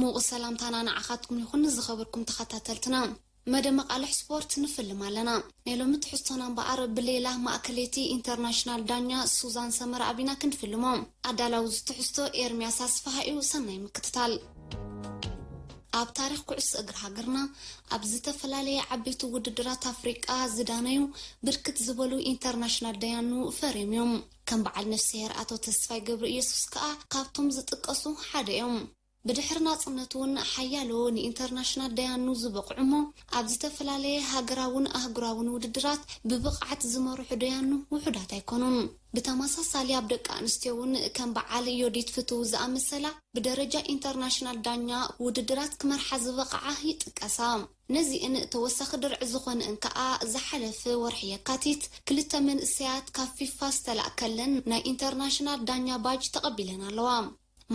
موق سلام تانا نعخاتكم يخون نزخبركم تخطاتلتنا مدام قالح سبورت نفلم لنا نيلو متحستونا بقرب بليلة مأكليتي انترناشنال دانيا سوزان سمر أبينا كنفلمهم أدالاو زتحستو إيرمياس أسفهايو سناي مكتتال ኣብ ታሪኽ ኩዕሶ እግሪ ሃገርና ኣብ ዝተፈላልየ ዓበይቲ ውድድራት ኣፍሪቃ ዝዳነዩ ብርክት ዝበሉ ኢንተርናሽናል ዳያኑ ፈርዮም ከም በዓል ነፍሲሄር ኣቶ ተስፋይ ገብረ ኢየሱስ ከዓ ካብቶም ዝጥቀሱ ሓደ እዮም ብድሕሪ ናጽነቱን ሓያሎ ንኢንተርናሽናል ዳያኑ ዝበቕዑሞ ኣብ ዝተፈላልየ ሃገራውን ኣህጉራውን ውድድራት ብብቕዓት ዝመርሑ ዳያኑ ውሑዳት ኣይኮኑን بتماساسالي ኣብ ደቂ ኣንስትዮውን ከም በዓል ዮዲት ፍትው ዝኣመሰላ ብደረጃ ኢንተርናሽናል ዳኛ ውድድራት ክመርሓ ዝበቕዓ ይጥቀሳ ነዚእን ተወሳኺ ድርዕ ዝኾነ እንከኣ ዝሓለፈ ወርሒ የካቲት ክልተ መንእሰያት ካብ ፊፋ ዝተላእከለን ናይ ኢንተርናሽናል ዳኛ ባጅ ተቐቢለን ኣለዋ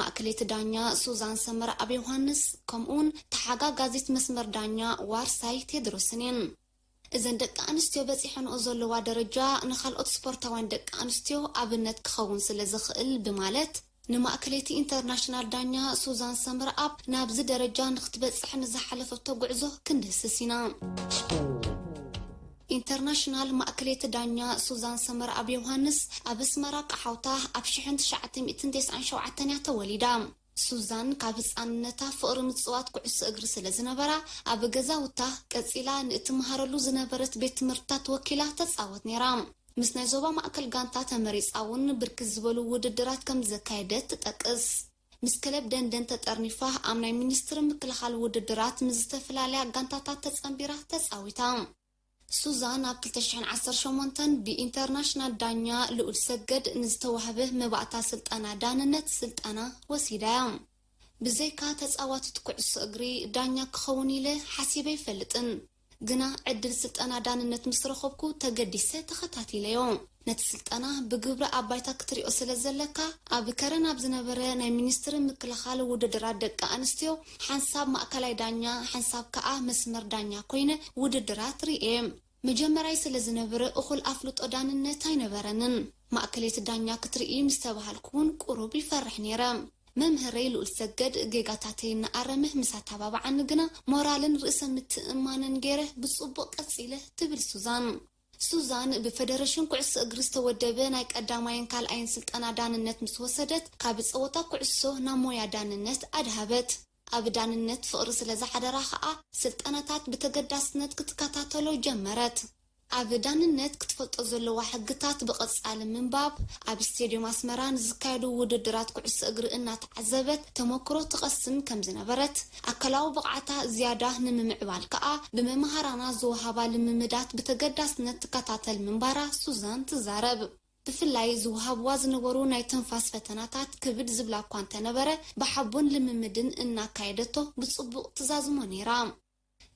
ማእከሌት ዳኛ ሱዛን ሰመራ ኣብ ዮሃንስ ከምኡን ተሓጋጋዚት መስመር ዳኛ ዋርሳይ ቴድሮስንን إذن دك أنستيو بس إحنا أزلوا درجة نخلق سبورتوان دك أنستيو أبنت كخون سلزخل بمالت نما أكليتي إنترناشنال دانيا سوزان سمر أب نابز درجة نختبت إحنا زحلة فتوقعزه كندس سينا إنترناشنال ما أكليت دانيا سوزان سمر أب يوهانس أبس مراك حوطاه أبشحن شعتم إتندس عن شوعتنيا توليدام سوزان كابس أنتا فقر متصوات كعس أجر سلزنبرة أبجزاوتا كأسئلة نتمهرلو زنبرت بيت مرتات وكيلة تصاوت نيرام مسنا زوبا ما أكل جانتا تمريس أون بركز بلو ودرات كم زكايدت تقص مسكلب دندن تترنفاه أمنا مينستر مكلخال ودرات مزتفلاليا جانتا تتصنبيرة تصاويتام سوزان ab 2018 بإنترناشنال دانيا لؤل سجد نزتوهبه مبعتا سلطانا داننت سلطانا وسيدا بزيكا تتصاوات تكعس أجري دانيا كخوني له حسيبي فلتن جنا عدل سلطانا داننت مصرخبكو تقديسة تخطاتي ليوم نت سلطانا بجبر أبايتا كتري أسل الزلكا أبكرنا بزنبرة ناي مينستر مكلخال وددرات دك أنستيو حنساب مأكلاي دانيا حنساب كأ مسمر دانيا كوينة وددرات ريم مجمراي سلزنبرة أخل أفلوت أداننت هاينبرنن مأكليت دانيا كتري مستوهالكون قروبي فرح نيرام ممهري لؤل سجد جيجاتاتين أرمه مساتابا بعنقنا مورالن رئيس متأمانن جيره بصبق أسئلة تبل سوزان بفدرشن كعس أجرست ودبه نايك أدامين كال أين سلطانا داننت مسوسدت كابس أوتا كعسو نامويا داننت أدهبت أب داننت فقرس لزحد راخاء سلطاناتات بتقداسنت كتكاتاتولو جمرت أب داننت كتفلت أزلو حقتات بقص عالم من باب أب استيديوم أسمران زكايدو وددرات كعس أجر إنها تعذبت تمكرو تقسم كم زنبرت أكلاو بقعتا زيادة نممعبال كأ بممهرانا زوهابا لممدات بتقداسنت كتاتل من بارا سوزان تزارب بفلاي زوهاب وازن ورو ناي تنفاس فتناتات كبد زبلا كوانتا نبرة بحبون لممدن إنا كايدتو بتصبق تزازمو نيرام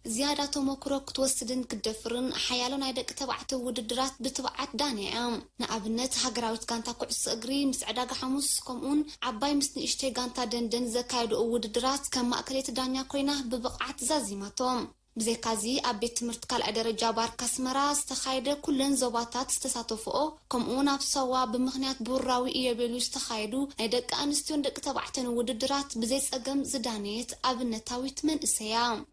زيادة تمكرو كتوسدن كدفرن حيالو نايدك تبعتو وددرات بتبعات دانيام نقابنت هاقراوت كانتا كعس أجري مسعداق حموس كومون عباي مسن اشتي كانتا دندن زكايدو وددرات كم مأكليت دانيا كوينه ببقعات زازيماتهم بزيكازي أبيت مرتكال أدرجة باركاس مراس تخايدة كلن زوباتات استساتوفو كمون أبسوا بمخنيات بوراوي إيابيلو استخايدو نايدك أنستيون دك تبعتن وددرات بزيس أقم زدانيت أبنتاويت من إسيام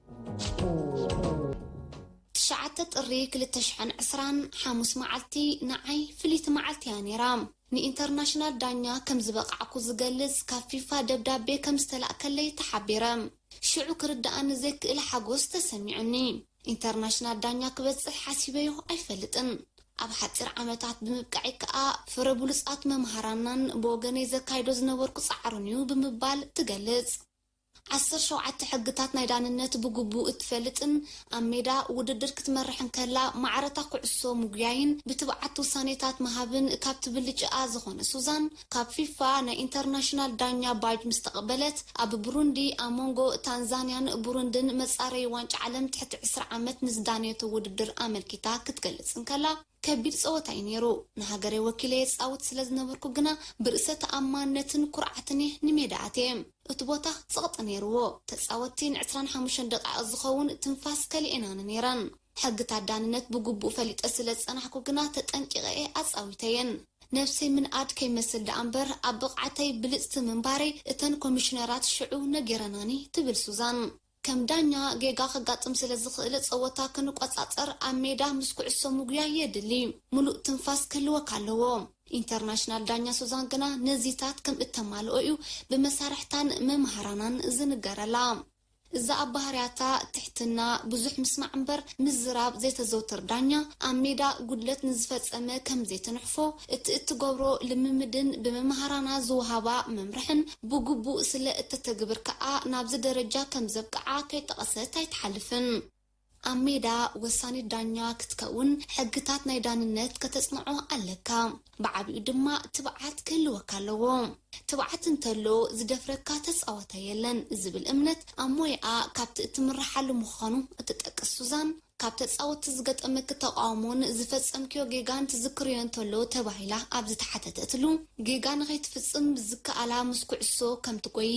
تشعتت الريك للتشحن عسران حاموس معلتي نعي فليت معلتي رام ني انترناشنال دانيا كم زبق عكو زقلز كافيفا دبدابي كم استلأكلي تحبيرم شعو كردان زيك إلى حقوس تسمعني انترناشنال دانيا كبتصح حسيبيو أي فلتن أب حتر عمتات بمبقعي كأ فربولسات ممهرانان بوغاني زكايدو زنوركو صعرونيو بمبال تقلز 17 حقتات نايداننت بقبو اتفلتن أميدا وددر كتمرحن كلا معرتا كعسو مقياين بتبعت وسانيتات مهابن كاب تبلج آزخون سوزان كاب فيفا نا انترناشنال دانيا بايج مستقبلت أب بروندي أمونغو تنزانيان بروندن مساري وانج عالم تحت 10 عامت نزدانيتو وددر أمريكتا كتقلتن كلا كبير صوتاي نيرو نهاجري وكيليت صوت سلازنبركو جنا برئسة أمانتن كرعتني نميدعتهم اتبوتا صوت نيرو تصوتين 25 دقيقة الزخون تنفاس كلينا نيران حق تعدانت بجبو فليت أسلت أنا حكو جنا تتنقي أصوتين نفسي من آد كي مسل دأمبر أبق عتي بلست منباري اتن كوميشنرات شعو نجيراناني تبل سوزان كم دانيا جيغا خقات امسل زخيلت صوتا كنوك أتأثر أميدا مسكو عسو مقيا يدلي ملوء تنفاس كلوا كالوو ኢንተርናሽናል ዳኛ ሱዛን ገና ነዚታት ከም እተማልኦ እዩ በመሳርሕታን መምሃራናን ዝንገረላ እዛ አባህሪያታ ትሕትና ብዙሕ ምስማዕ እምበር ምዝራብ ዘይተዘውትር ዳኛ ኣብ ሜዳ ጉድለት ንዝፈጸመ ከም ዘይትንሕፎ እትገብሮ ልምምድን ብመምሃራና ዝውሃባ መምርሕን ብግቡእ ስለ እተተግብር ከዓ ናብዚ ደረጃ ከም ዘብቅዓ ከይጠቐሰት ኣይትሓልፍን ኣብ ሜዳ ወሳኒ ዳኛ ክትከውን ሕግታት ናይ ዳንነት ከተጽንዖ ኣለካ ብዓቢኡ ድማ ትብዓት ክህልወካ ኣለዎ ትብዓት እንተሎ ዝደፍረካ ተጻወታ የለን ዝብል እምነት ኣብ ሞያ ካብቲ እትምራሓሉ ምዃኑ እትጠቅስ ሱዛን ካብ ተጻወት ዝገጠመክ ተቃውሞን ዝፈጸምክዮ ጌጋን ትዝክርዮ እንተሎ ተባሂላ ኣብ ዝተሓተተትሉ ጌጋ ንኸይትፍጽም ዝከኣላ ምስኩዕሶ ከም ትቆይ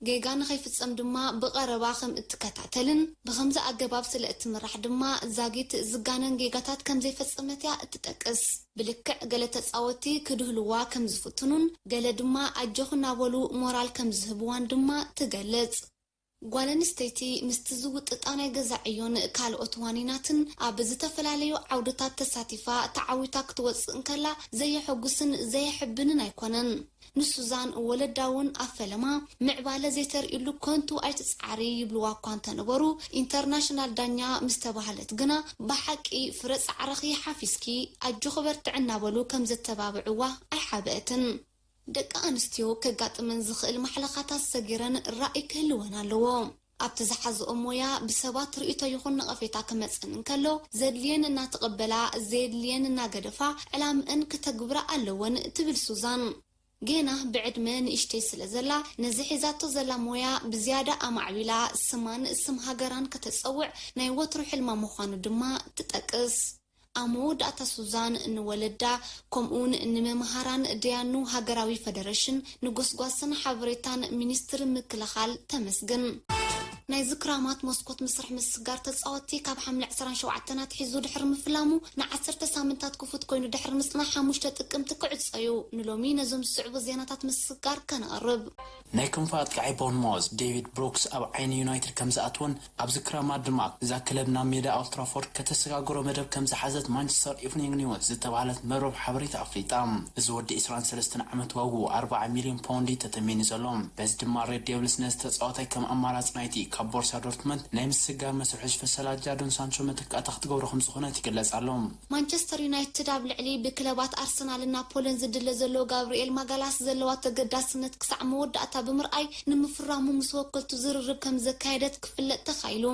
ጌጋ ንኸይፍጸም ድማ ብቐረባ ከም እትከታተልን ብኸምዚ ኣገባብ ስለ እትምራሕ ድማ ዛጊት ዝጋነን ጌጋታት ከም ዘይፈጸመት እያ እትጠቅስ ብልክዕ ገለ ተጻወቲ ክድህልዋ ከም ዝፍትኑን ገለ ድማ ኣጀኹ እናበሉ ሞራል ከም ዝህብዋን ድማ ትገልጽ ጓለንስተይቲ ምስቲ ዝውጥጣ ናይ ገዛዕዮን ካልኦት ዋኒናትን ኣብ ዝተፈላለዩ ዓውድታት ተሳቲፋ ተዓዊታ ክትወፅእ እንከላ ዘየሐጉስን ዘየሕብንን ኣይኮነን ንሱዛን ወለዳውን ኣፈለማ ምዕባለ ዘይተርእሉ ኮንቱ ኣይትጻዕሪ ይብልዋ እኳ እንተነበሩ ኢንተርናሽናል ዳኛ ምስተባህለት ግና ብሓቂ ፍረ ጻዕረኺ ሓፊስኪ ኣጆ ኽበርትዕ እናበሉ ከም ዘተባብዕዋ ኣይሓበአትን ደቂ ኣንስትዮ ከጋጥመን ዝኽእል ማሕለኻታት ሰጊረን ራእይ ክህልወን ኣለዎ ኣብቲ ዝሓዝኦ ሞያ ብሰባት ርእይቶ ይኹን ነቐፌታ ክመፅን እንከሎ ዘድልየን እናተቐበላ ዘድልየን እናገደፋ ዕላምአን ክተግብራ ኣለወን ትብል ሱዛን ገና ብዕድመ ንእሽተይ ስለ ዘላ ነዚ ሒዛቶ ዘላ ሞያ ብዝያዳ ኣማዕቢላ ስማን ስም ሃገራን ከተፀውዕ ናይ ወትሩ ሕልማ ምዃኑ ድማ ትጠቅስ ኣሞድ ኣታ ሱዛን ንወለዳ ከምኡን ንመምሃራን ድያኑ ሃገራዊ ፌደሬሽን ንጎስጓስን ሓበሬታን ሚኒስትር ምክልኻል ተመስግን ናይ ዝክራማት መስኮት መስርሕ ምስጋር ተጻወቲ ካብ ሓምለ 17 ናትሒዙ ድሕሪ ምፍላሙ ን10 ሳምንታት ክፉት ኮይኑ ድሕሪ ምስና 5 ጥቅምቲ ክዕፀዩ ንሎሚ ነዞም ዝስዕቡ ዜናታት ምስጋር ከነቕርብ ናይ ክንፋት ቃይ ቦርንማውዝ ዴቪድ ብሩክስ ኣብ ዓይኒ ዩናይትድ ከም ዝኣትወን ኣብ ዝክራማት ድማ እዛ ክለብ ናብ ሜዳ ኦልድ ትራፎርድ ከተሰጋግሮ መደብ ከም ዝሓዘት ማንቸስተር ኢቭኒንግ ኒውስ ዝተባሃለት መርበብ ሓበሬታ ኣፍሊጣ እዚ ወዲ 23 ዓመት ዋጉ 40 ሚልዮን ፓውንድ ተተመኒ ዘሎ በዚ ድማ ሬድ ዴቪልስ ነዝተጻወታይ ከም ኣማራጽ ናይቲ ካብ ቦርሳ ዶርትመንድ ናይ ምስጋር መስርሕ ፈሰላ ጃዶን ሳንቾ መተካእታ ክትገብሮ ከም ዝኾነ ይገልጽ ኣሎ ማንቸስተር ዩናይትድ ኣብ ልዕሊ ብክለባት ኣርሰናልና ፖለንድ ዝድለ ዘሎ ጋብሪኤል ማጋላስ ዘለዋ ተገዳስነት ክሳዕ መወዳእታ ብምርኣይ ንምፍራሙ ምስ ወከልቱ ዝርርብ ከም ዘካየደት ክፍለጥ ተኻኢሉ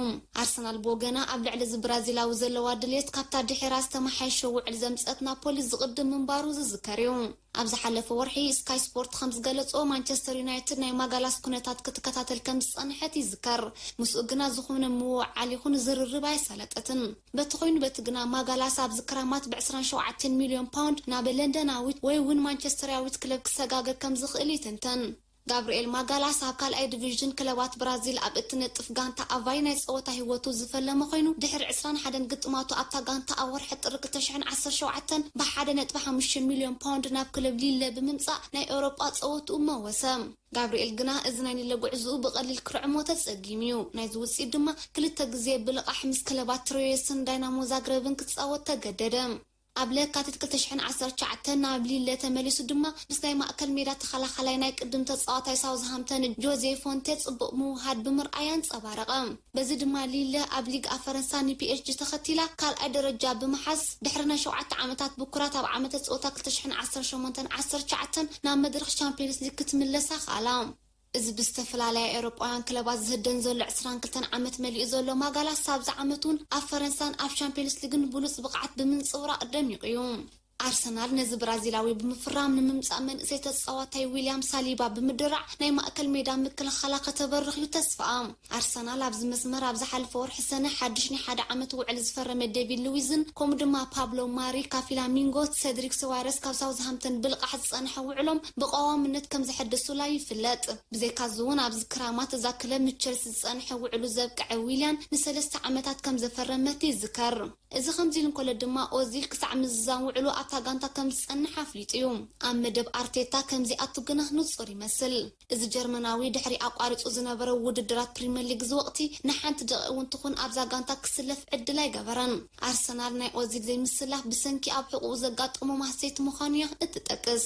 ኣርሰናል ቦገና ኣብ ልዕሊ ዝብራዚላዊ ዘለዋ ድሌት ካብታ ድሒራ ዝተመሓየሸ ውዕል ዘምፀት ናፖሊ ዝቕድም ምንባሩ ዝዝከር እዩ ኣብ ዝሓለፈ ወርሒ ስካይ ስፖርት ከም ዝገለጾ ማንቸስተር ዩናይትድ ናይ ማጋላስ ኩነታት ክትከታተል ከም ዝጸንሐት ይዝከር ምስኡ ግና ዝኾነ ምውዓል ይኹን ዝርርብ ኣይሰለጠትን በቲ ኮይኑ በቲ ግና ማጋላስ ኣብ ዝክራማት ብ27 ሚልዮን ፓውንድ ናብ ለንደናዊት ወይ እውን ማንቸስተራዊት ክለብ ክሰጋገር ከም ዝኽእል ይትንተን ጋብሪኤል ማጋላስ ኣብ ካልኣይ ዲቪዥን ክለባት ብራዚል ኣብ እትነጥፍ ጋንታ ኣቫይ ናይ ፀወታ ህይወቱ ዝፈለመ ኮይኑ ድሕሪ 21 ግጥማቱ ኣብታ ጋንታ ኣብ ወርሒ ጥሪ 2017 ብ1.5 ሚልዮን ፓውንድ ናብ ክለብ ሊለ ብምምጻእ ናይ ኤውሮጳ ፀወቱ መወሰ ጋብሪኤል ግና እዚ ናይ ሊለ ጉዕዝኡ ብቐሊል ክርዕሞ ተጸጊም እዩ ናይ ዝውፅኢት ድማ ክልተ ግዜ ብልቓሕ ምስ ክለባት ትሮየስን ዳይናሞ ዛግረብን ክትጻወት ተገደደ ኣብ ለካቲት 2019 ናብ ሊለ ተመሊሱ ድማ ምስ ናይ ማእከል ሜዳ ተኸላኻላይ ናይ ቅድም ተጻዋታይ ሳውዝሃምፕተን ጆዜ ፎንቴ ጽቡቕ ምውሃድ ብምርኣይ ኣንጸባረቐ በዚ ድማ ሊለ ኣብ ሊግ ፈረንሳ ንፒኤስጂ ተኸቲላ ካልኣይ ደረጃ ብምሓዝ ድሕሪ ናይ 7 ዓመታት ብኩራት ኣብ ዓመተ ፀወታ 2018-19 ናብ መድረኽ ቻምፒየንስ ሊግ ክትምለሳ ኻላ እዚ ብዝተፈላለየ ኤውሮጳውያን ክለባት ዝህደን ዘሎ 22 ዓመት መሊኡ ዘሎ ማጋላስ ሳብዚ ዓመቱን ኣብ ፈረንሳን ኣብ ቻምፒየንስ ሊግን ብሉጽ ብቕዓት ብምንጽውራቅ ደሚቑ እዩ ኣርሰናል ነዚ ብራዚላዊ ብምፍራም ንምምጻእ መንእሰይ ተጻዋታይ ዊልያም ሳሊባ ብምድራዕ ናይ ማእከል ሜዳ ምክልኻላ ከተበርኽ እዩ ተስፋኣ ኣርሰናል ኣብዚ መስመር ኣብ ዝሓለፈ ወርሒ ሰነ ሓድሽ ናይ 1 ዓመት ውዕል ዝፈረመ ዴቪድ ሉዊዝን ከምኡ ድማ ፓብሎ ማሪ ካፊላሚንጎ ሴድሪክ ስዋረስ ካብ ሳውዝሃምፕተን ብልቃሕ ዝጸንሐ ውዕሎም ብቀዋምነት ከም ዝሕደሱላ ይፍለጥ ብዘይካዚ እውን ኣብዚ ክራማት እዛ ክለብ ምቸልሲ ዝጸንሐ ውዕሉ ዘብቅዐ ዊልያን ን3 ዓመታት ከም ዘፈረመት ይዝከር እዚ ከምዚ ኢሉ እንከሎ ድማ ኦዚል ክሳዕ ምዝዛም ውዕሉ ኣብታ ጋንታ ከም ዝጸንሕ ኣፍሊጥዩ ኣብ መደብ ኣርቴታ ከምዚ ኣትግና ንጹር ይመስል እዚ ጀርመናዊ ድሕሪ ኣቋሪጹ ዝነበረ ውድድራት ፕሪምየር ሊግ ዝወቅቲ ንሓንቲ ደቂቕ እውን ትኹን ኣብዛ ጋንታ ክስለፍ ዕድል ኣይገበረን ኣርሰናል ናይ ኦዚል ዘይምስላፍ ብሰንኪ ኣብ ሕቁኡ ዘጋጠሞ ማህሰይቲ ምዃኑ እትጠቅስ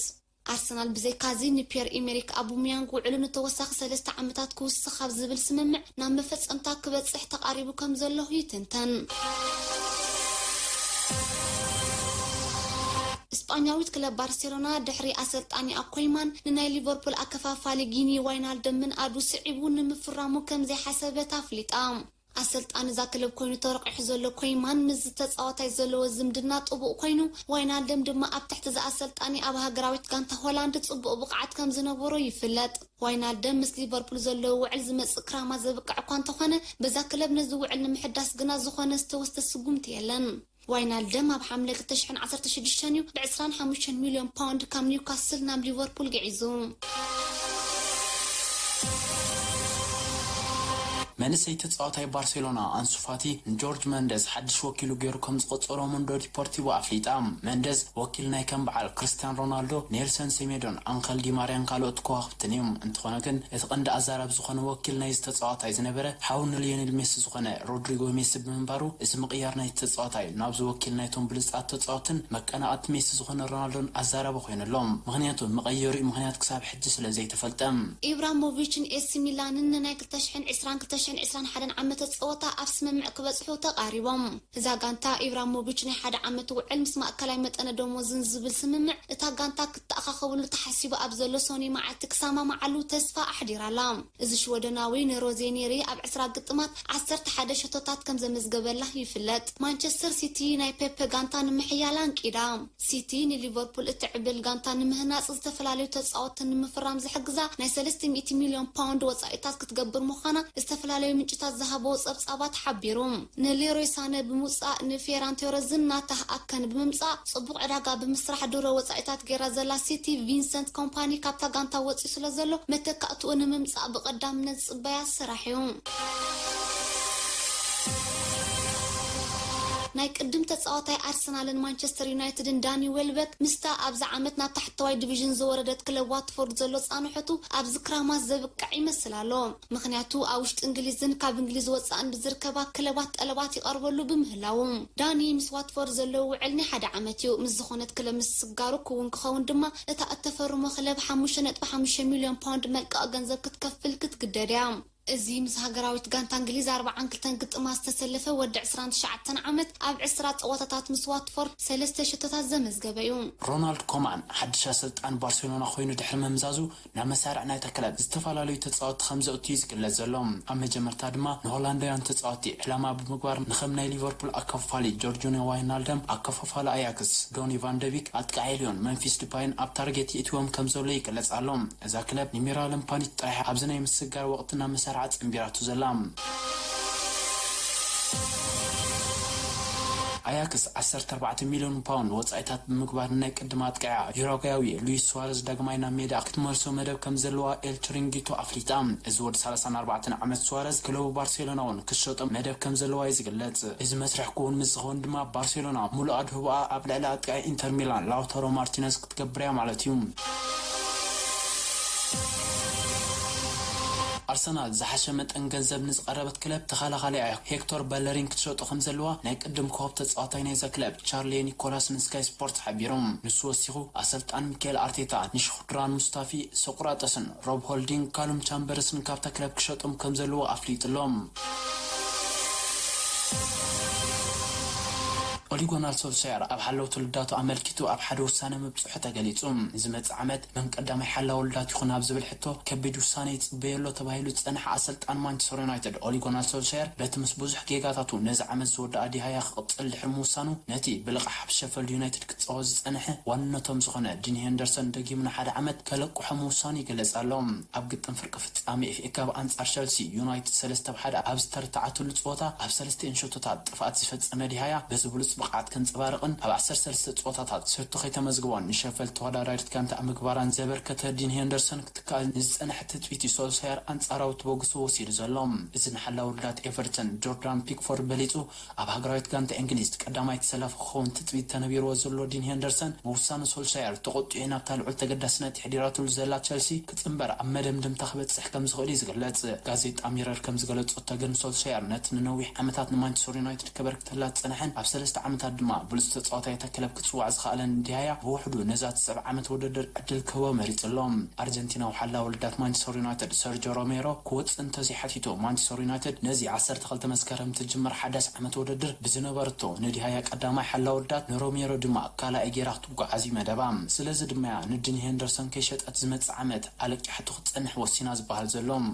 ኣርሰናል ብዘይካዚ ንፒየር ኢሜሪክ ኣቡሚያንግ ውዕሉ ንተወሳኺ 3 ዓመታት ክውስኽ ኣብ ዝብል ስምምዕ ናብ መፈጸምታ ክበጽሕ ተቃሪቡ ከም ዘሎ ይትንተን እስጳኛዊት ክለብ ባርሴሎና ድሕሪ ኣሰልጣኒ ኣኮይማን ንናይ ሊቨርፑል ኣከፋፋሊ ጊኒ ዋይናልደምን ኣዱ ስዒቡ ንምፍራሙ ከም ዘይሓሰበት ኣፍሊጣ ኣሰልጣኒ ዛ ክለብ ኮይኑ ተረቂሑ ዘሎ ኮይማን ምስ ተጻዋታይ ዘለዎ ዝምድና ጥቡቅ ኮይኑ ዋይናልደም ድማ ኣብ ትሕቲ ዝኣሰልጣኒ ኣብ ሃገራዊት ጋንታ ሆላንድ ጽቡቅ ብቕዓት ከም ዝነበሮ ይፍለጥ ዋይናልደም ምስ ሊቨርፑል ዘሎ ውዕል ዝመጽእ ክራማ ዘብቅዕ እኳ እንተኾነ በዛ ክለብ ነዚ ውዕል ንምሕዳስ ግና ዝኾነ ዝተወስተ ስጉምቲ የለን ዋይናልደም ኣብ ሓምለ 2016 ብ25 ሚልዮን ፓውንድ ካብ ኒውካስል ናብ ሊቨርፑል ገዒዙ መንሰይ ተጻዋታይ ባርሴሎና አንሱ ፋቲ ጆርጅ መንደዝ ሓድሽ ወኪሉ ገይሩ ከም ዝቆጸሮ ሞንዶ ዲፖርቲቮ ኣፍሊጣ መንደዝ ወኪል ናይ ከም በዓል ክርስቲያን ሮናልዶ ኔልሰን ሴሜዶን አንከል ዲ ማርያን ካልኦት ከዋኽብትን እዮም እንትኾነ ግን እቲ ቀንዲ ኣዛራብ ዝኾነ ወኪል ናይ ተጻዋታይ ዝነበረ ሓውን ሊዮኔል ሜሲ ዝኾነ ሮድሪጎ ሜሲ ብምንባሩ እዚ ምቕያር ናይ ተጻዋታይ ናብዚ ወኪል ናይቶም ብልጻት ተጻዋትን መቀናቐት ሜሲ ዝኾነ ሮናልዶን ኣዛራብ ኮይነሎም ምክንያቱ መቐየሩ ምክንያት ክሳብ ሕጂ ስለ ዘይተፈልጠም ኢብራሂሞቪችን ኤሲ ሚላንን ናይ 2021 ዓመት ጸወታ ኣብ ስምምዕ ክበጽሑ ተቃሪቦም እዛ ጋንታ ኢብራሂሞቪች ናይ 1 ዓመት ውዕል ምስ ማእከላይ መጠነ ደሞዝን ዝብል ስምምዕ እታ ጋንታ ክትኣኻኸብሉ ተሓሲቡ ኣብ ዘሎ ሶኒ ማዓልቲ ክሰማማዓሉ ተስፋ ኣሕዲራላ እዚ ሽወደናዊ ንሮዜኔሪ ኣብ 20 ግጥማት 11 ሸቶታት ከም ዘመዝገበላ ይፍለጥ ማንቸስተር ሲቲ ናይ ፔፕ ጋንታ ንምሕያላ አንቂዳ ሲቲ ንሊቨርፑል እትዕብል ጋንታ ንምህናጽ ዝተፈላለዩ ተጻወትን ንምፍራም ዝሕግዛ ናይ 300 ሚልዮን ፓውንድ ወጻኢታት ክትገብር ምዃና ዝተፈላለዩ ምንጭታት ዝሃቦ ጸብጻባት ሓቢሩ ንሌሮይ ሳነ ብምውጻእ ንፌራን ቶሬዝን ናታህ ኣከን ብምምጻእ ጽቡቕ ዕዳጋ ብምስራሕ ድሮ ወጻኢታት ገይራ ዘላ ሲቲ ቪንሰንት ኮምፓኒ ካብታ ጋንታ ወፂኡ ስለ ዘሎ መተካእትኡ ንምምጻእ ብቐዳምነት ጽበያ ስራሕ እዩ ናይ ቅድም ተጻዋታይ ኣርሰናልን ማንቸስተር ዩናይትድን ዳኒ ዌልበክ ምስታ ኣብዛ ዓመት ናብ ታሕተዋይ ዲቪዥን ዝወረደት ክለብ ዋትፎርድ ዘሎ ጻንሖቱ ኣብ ዝክራማት ዘብቅዕ ይመስላሎ ምክንያቱ ኣብ ውሽጢ እንግሊዝን ካብ እንግሊዝ ወጻእን ብዝርከባ ክለባት ጠለባት ይቀርበሉ ብምህላው ዳኒ ምስ ዋትፎርድ ዘሎ ውዕል ናይ 1 ዓመት እዩ ምስ ዝኾነት ክለብ ምስ ስጋሩ ክውን ክኸውን ድማ እታ እተፈርሞ ክለብ 5.5 ሚልዮን ፓውንድ መልቀቕ ገንዘብ ክትከፍል ክትግደድያ እዚ ምስ ሃገራዊት ጋንታ እንግሊዝ 42 ግጥማ ዝተሰለፈ ወዲ 29 ዓመት ኣብ 20 ጸወታታት ምስ ዋትፎርድ 3 ሸቶታት ዘመዝገበ እዩ ሮናልድ ኮማን ሓድሽ ኣሰልጣን ባርሴሎና ኮይኑ ድሕሪ መምዛዙ ናብ መሳርዕ ናይ ተክለብ ዝተፈላለዩ ተጻወት ከም ዘእቱ ይዝግለጽ ዘሎ ኣብ መጀመርታ ድማ ንሆላንዳውያን ተጻወቲ ዕላማ ብምግባር ንኸም ናይ ሊቨርፑል ኣከፋፋሊ ጆርጂኖ ዋይናልደም ኣከፋፋሊ አያክስ ዶኒ ቫን ደ ቢክ ኣጥቃዒልዮን መንፊስ ዲፓይን ኣብ ታርጌት ይእትዎም ከም ዘሎ ይግለጽ ኣሎ እዛ ክለብ ንሚራለም ፓኒት ጥራሕ ኣብ ዝናይ ምስጋር ወቅትና መሳርዕ ጽምቢራቱ ዘላም አያክስ 14 ሚልዮን ፓውንድ ወጻኢታት ብምግባር ናይ ቅድማ አጥቃዓ ዩሮጋዊ ሉዊስ ሱዋሬዝ ዳግማይ ናብ ሜዳ ክትመልሶ መደብ ከም ዘለዋ ኤል ትሪንጊቶ ኣፍሊጣ እዚ ወዲ 34 ዓመት ሱዋሬዝ ክለቡ ባርሴሎናውን ክሸጦ መደብ ከም ዘለዋ ይዝግለጽ እዚ መስርሕ ክውን ምዝኸውን ድማ ባርሴሎና ሙሉእ ኣድህቦኣ ኣብ ልዕሊ አጥቃዓ ኢንተር ሚላን ላውታሮ ማርቲነዝ ክትገብርያ ማለት እዩ አርሰናል ዝሓሸ መጠን ገንዘብ ንዝቀረበት ክለብ ተኸላኻሊ ሄክቶር በለሪን ክትሸጦ ከም ዘለዋ ናይ ቅድም ኮብ ተጻዋታይ ናይ ክለብ ቻርሊ ኒኮላስ ንስካይ ስፖርት ሓቢሮም ንሱ ወሲኹ ኣሰልጣን ሚኬል አርቴታ ንሽኹድራን ሙስታፊ ሶቅራጠስን ሮብ ሆልዲንግ ካሉም ቻምበርስን ካብታ ክለብ ክሸጦም ከም ዘለዎ ኣፍሊጥሎም ኦሊጎናል ሶልሻየር ኣብ ሓለው ትውልዳቱ ኣመልኪቱ ኣብ ሓደ ውሳነ መብጽሑ ተገሊጹ ዝመጽ ዓመት ምን ቀዳማይ ሓላው ውልዳት ይኹን ኣብ ዝብል ሕቶ ከቢድ ውሳነ ይጽበየሎ ተባሂሉ ጸንሐ ኣሰልጣን ማንቸስተር ዩናይትድ ኦሊጎናል ሶልሻየር በቲ ምስ ብዙሕ ጌጋታቱ ነዚ ዓመት ዝወዳእ ዲሃያ ክቕጽል ድሕሪ ምውሳኑ ነቲ ብልቕሕ ኣብ ሸፈልድ ዩናይትድ ክጽወት ዝጸንሐ ዋንነቶም ዝኾነ ዲኒ ሄንደርሰን ደጊሙ ንሓደ ዓመት ከለቁሖ ምውሳኑ ይገለጽ ኣሎ ኣብ ግጥም ፍርቂ ፍጻሜ ኤፍኤ ካፕ ኣንጻር ቸልሲ ዩናይትድ 3-1 ኣብ ዝተርታዓትሉ ጸወታ ኣብ 3 ሸቶታት ጥፋት ዝፈጸመ ዲሃያ በዚ ብሉጽ ብቕዓት ከንጸባርቕን ኣብ 13 ጸወታታት ሰርቶ ከይተመዝግቦን ንሸፈል ተወዳዳሪት ጋንታ ምግባራን ዘበርከተ ዲን ሄንደርሰን ክትካል ንዝጸንሐ ትጽቢት ሶልሻየር አንጻራዊ ተበግሶ ወሲዱ ዘሎም እዚ ንሓላዊ ውልዳት ኤቨርተን ጆርዳን ፒክፎርድ በሊጹ ኣብ ሃገራዊት ጋንታ እንግሊዝ ቀዳማይ ተሰላፊ ክኸውን ትጽቢት ተነቢርዎ ዘሎ ዲን ሄንደርሰን ብውሳነ ሶልሻየር ተቆጢዑ ናብታ ልዑል ተገዳስነት ሕዲራቱ ዘላ ቸልሲ ክጽምበር ኣብ መደምደምታ ክበጽሕ ከም ዝኽእል ዝግለጽ ጋዜጣ ሚረር ከም ዝገለጾ ግን ሶልሻየር ነቲ ንነዊሕ ዓመታት ንማንቸስተር ዩናይትድ ከበርክተላ ጽንሐን ኣብ 3 ዓመታት ድማ ብሉጽ ተጻዋታይ ክለብ ክጽዋዕ ዝኽኣለን ዲያያ ብውሕዱ ነዛት 7 ዓመት ውድድር ዕድል ክህቦ መሪጽሎም ኣርጀንቲናዊ ሓላዊ ውልዳት ማንቸስተር ዩናይትድ ሰርጂዮ ሮሜሮ ክወጽእ እንተዘይሓቲቱ ማንቸስተር ዩናይትድ ነዚ 12 መስከረም ትጅምር ሓዳስ ዓመት ውድድር ብዝነበረቶ ንዲያያ ቀዳማይ ሓላዊ ውልዳት ንሮሜሮ ድማ ካልኣይ ጌራ ክትጓዓዝ መደባ ስለዚ ድማ ንዲን ሄንደርሰን ከይሸጠት ዝመጽእ ዓመት ኣለቂሕቱ ክጽንሕ ወሲና ዝበሃል ዘሎም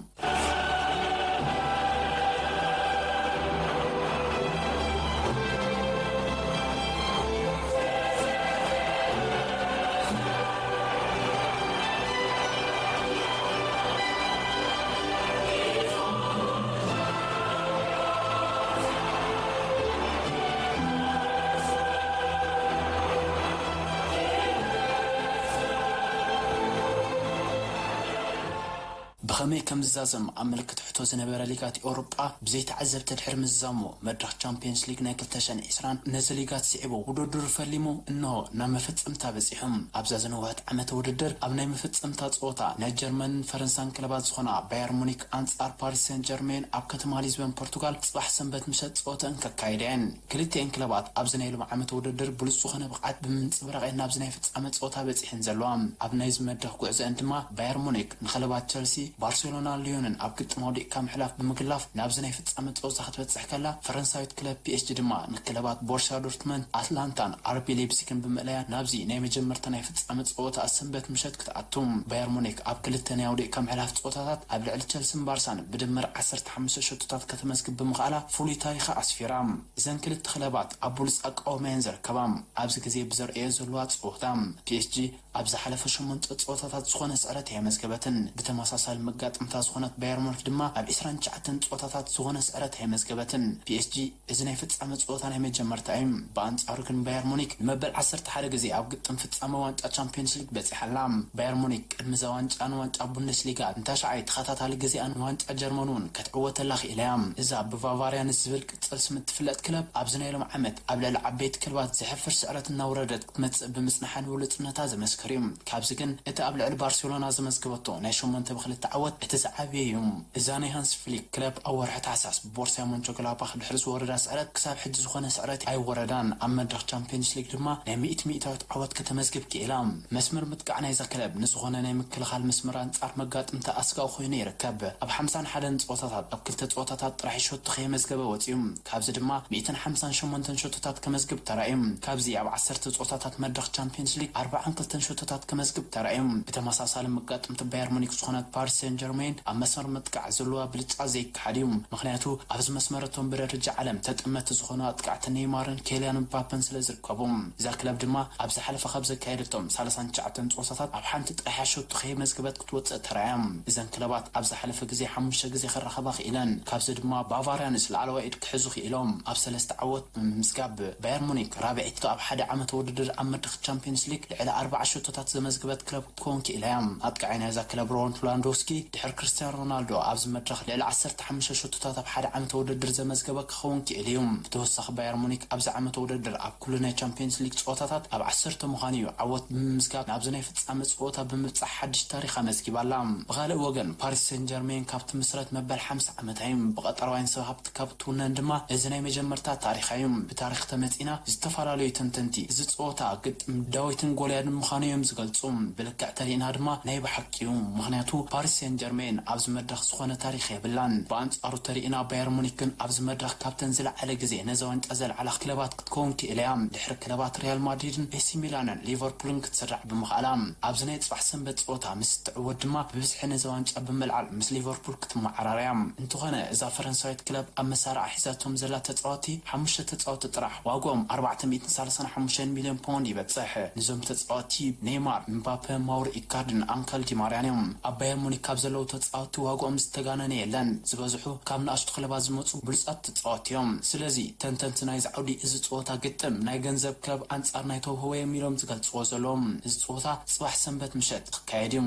بخمي كم زازم أملكت حتوز نبرة ليغات أوروبا بزيت عزب تدحر مزامو مدرخ تشامبيونز ليغ ناكل تشان إسران نزل ليغات سيعبو ودودر فليمو إنه نامفتس امتابزيهم أبزازن وقت عمت ودودر أبناي مفتس امتاز أوتا نجرمن فرنسان كلبات زخونا باير مونيك أنصار باريس سان جيرمان أبكتما ليزبان برتغال صباح سنبت مشت أوتا انكاكايدين كليتين كلبات أبزناي لما عمت ودودر بلس زخونا بقعد بمنصبرغ إن أبزناي فتس امت أوتا بزيحن زلوام أبناي زمدرخ قعزة انتما باير مونيك نخلبات تشلسي بارسلونا ليونن أبكت مودي كام حلاف بمقلاف نابزناي فتس امت أوتا خطبت كلا فرنساويت كلاب بي اس جي دما نكلبات بورسا دورتموند أتلانتان اربي ليبسيكن بمقلايا نابزي ناي مجمرتنا فتس امت أوتا السنبت مشت كتعتم باير مونيك أبكلتنا يودي كام حلاف أوتات أبلع تشلسي بارسان بدمر 15 شوطات كتمسك بمقاله فولي تاريخ اسفيرام اذن كلت خلابات ابولس اقو منزر كبام ابز كزي بزر ايزلوات صوتام بي اس جي ابز حلف شمنت صوتات زخونه سعرت هي مسكبتن بتماساسال مقاطمتا زخونه باير مونيك دما اب 29 صوتات زخونه سعرت هي مسكبتن بي اس جي اذن يفصم صوتان هي جمرتايم بانصارو كن باير مونيك مبل 10 حاجه غزي اب قطم فصمه وانطا تشامبيونز ليج بصحلام باير مونيك المزوانጭ وانطا بوندسليغا انتشعي تخاتاتال غزي ان وانطا جرمنون كتعوت الله إليام إذا بفافاريان الزبل كتلس متفلت كلب أبزنا يلوم عمد قبل العبيت كلبات زحفر سعرة النوردت كتمت بمسنحان ولتنتا زمسكريم كابزكن إتا قبل البارسلونا زمسكبتو نايشو من تبخل التعود إتزعبي يوم إزاني هانس فليك كلب أو ورحت عساس بورسيا منشو كلابا خد حرس وردا سعرت كساب حد زخونا سعرت أي وردان أما درخ تشامبيونز ليج دما نايميت ميتات عود كتمسكب كإلام مسمر متقعنا إذا كلب نسخونا نايمك كل خال مسمران تعر مقات امتا أسقا وخويني ركب أب 50 حدن صوتات أب كلت صوتات راح يشوت خيمز جبوتيم كابز دما 258 شوتات كمزجب ترايم كابزي أب 10 صوتات مدرخ تشامبيونز ليج 4 كلتن شوتات كمزجب ترايم بتماساسال مقات امتا باير مونيك زخونات باريس سان جيرمان أب مسمر متقع زلوا بلصا زي كحديم مخنياتو أبز مسمرتهم بررجع علم تتأمت زخونات قعت نيمارن كيليان مبابن سلازركبهم إذا كلاب دما أبز حلف خبز كايرتهم 39 صوتات أب حنت راح يشوت خيمز جبت كتوت ترايم إذا كلابات أبز حلف جزي حمش جزي خرخباخ إلان كابز دما بافاريانس العلوائد كحزوخ إلهم أب 3 عوت مسكاب باير مونيك رابعتو أب حدا عمت ودر أمدخ تشامبيونز ليج على 4 شوطات زمزجبت كلاب كونك إليام أبقعنا إذا كلاب لواندوسكي دحر كريستيانو رونالدو أبز مدرخ على 15 شوطات أب حدا عمت ودر زمزجبك كونك إليهم توسخ باير مونيك أبز عمت ودر أب كلنا تشامبيونز ليج صوتات أب 10 مخانيو عوت مسكاب أبزنا يفتس صوتا بمبصح حدش تاريخ مسكيب اللام بغالب وجن باريس سان جيرمان كابت مسرت مبل 5 عمتين بقطر وين سحبت كابتونا ندما إذن مجمرتا تاريخيم بتاريخ تمتينا استفرالي تنتنتي زصوتا قد داويتن غوليان مخانيم زغلصوم بلكع ترينا دما ناي بحقيوم مخنياتو باريس سان جيرمان ابز مدرخ زخونه تاريخ يبلان بانصارو ترينا باير مونيكن ابز مدرخ كابتن زل على غزي نزوان تزل على كلبات كتكون كيليام دحر كلبات ريال مدريد اي سي ميلان ليفربول كتسرع بمخالام ابزنا يصبح سنبت صوتا مستعود دما ببزح نزوان بملعب مس ليفربول كتمعراريام انتو غنا اذا فرنساويت كلب اما سارع حساتهم زلا تتصوتي 5 تتصوت طرح واقوم 435 مليون بوند يبصح نزوم تتصوتي نيمار مبابي ماور إيكاردن أنكل دي ماريانيوم أباير مونيك ካብ ዘለው ተጻወቱ ዋጋኦም ዝተጋነነ የለን ዝበዝሑ ካብ ንኣሽቱ ክለባት ዝመጹ ብሉጻት ተጻወትዮም ስለዚ ተንተንቲ ናይ ዝዓውዲ እዚ ጸወታ ግጥም ናይ ገንዘብ ክለብ ኣንጻር ናይ ተውህወ የሚሎም ዝገልጽዎ ዘሎም እዚ ጸወታ ጽባሕ ሰንበት ምሸት ክካየድ እዩ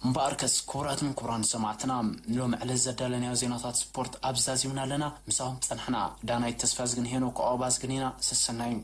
እምበኣርከስ ክቡራትን ክቡራን ሰማዕትና ሎም ዕለት ዘዳለናዮ ዜናታት ስፖርት ኣብዛዚምና ኣለና ምሳዎም ጸንሕና ዳናይ ተስፋ ዝግን ሄኖ ከኦባዝ ግኒና ሰሰናይ